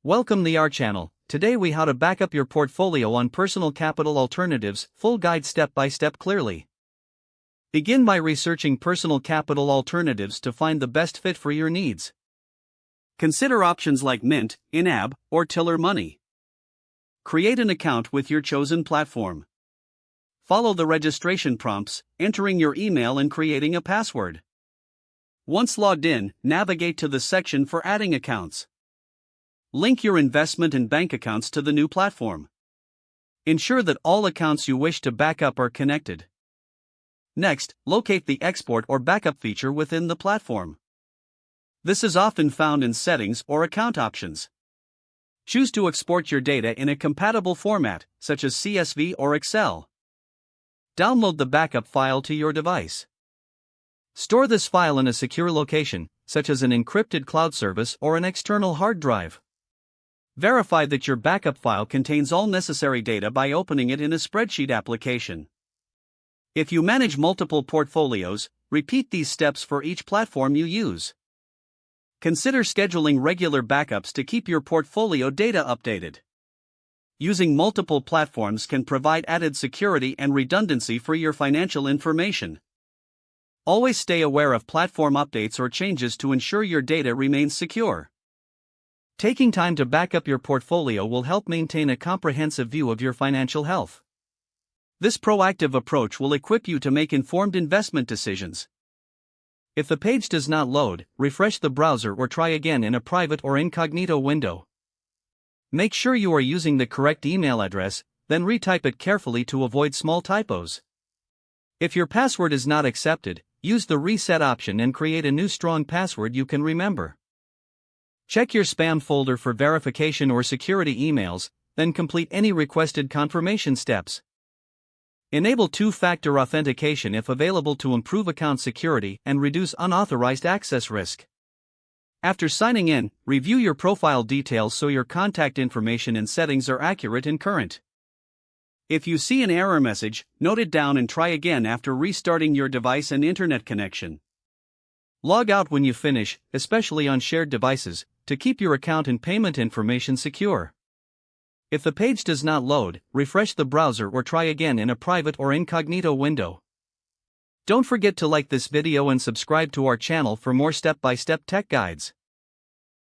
Welcome to our channel. Today we how to back up your portfolio on Personal Capital Alternatives, full guide step by step clearly. Begin by researching personal capital alternatives to find the best fit for your needs. Consider options like Mint, INAB, or Tiller Money. Create an account with your chosen platform. Follow the registration prompts, entering your email and creating a password. Once logged in, navigate to the section for adding accounts. Link your investment and bank accounts to the new platform. Ensure that all accounts you wish to back up are connected. Next, locate the export or backup feature within the platform. This is often found in settings or account options. Choose to export your data in a compatible format, such as CSV or Excel. Download the backup file to your device. Store this file in a secure location, such as an encrypted cloud service or an external hard drive. Verify that your backup file contains all necessary data by opening it in a spreadsheet application. If you manage multiple portfolios, repeat these steps for each platform you use. Consider scheduling regular backups to keep your portfolio data updated. Using multiple platforms can provide added security and redundancy for your financial information. Always stay aware of platform updates or changes to ensure your data remains secure. Taking time to back up your portfolio will help maintain a comprehensive view of your financial health. This proactive approach will equip you to make informed investment decisions. If the page does not load, refresh the browser or try again in a private or incognito window. Make sure you are using the correct email address, then retype it carefully to avoid small typos. If your password is not accepted, use the reset option and create a new strong password you can remember. Check your spam folder for verification or security emails, then complete any requested confirmation steps. Enable two-factor authentication if available to improve account security and reduce unauthorized access risk. After signing in, review your profile details so your contact information and settings are accurate and current. If you see an error message, note it down and try again after restarting your device and internet connection. Log out when you finish, especially on shared devices, to keep your account and payment information secure. If the page does not load, refresh the browser or try again in a private or incognito window. Don't forget to like this video and subscribe to our channel for more step-by-step tech guides.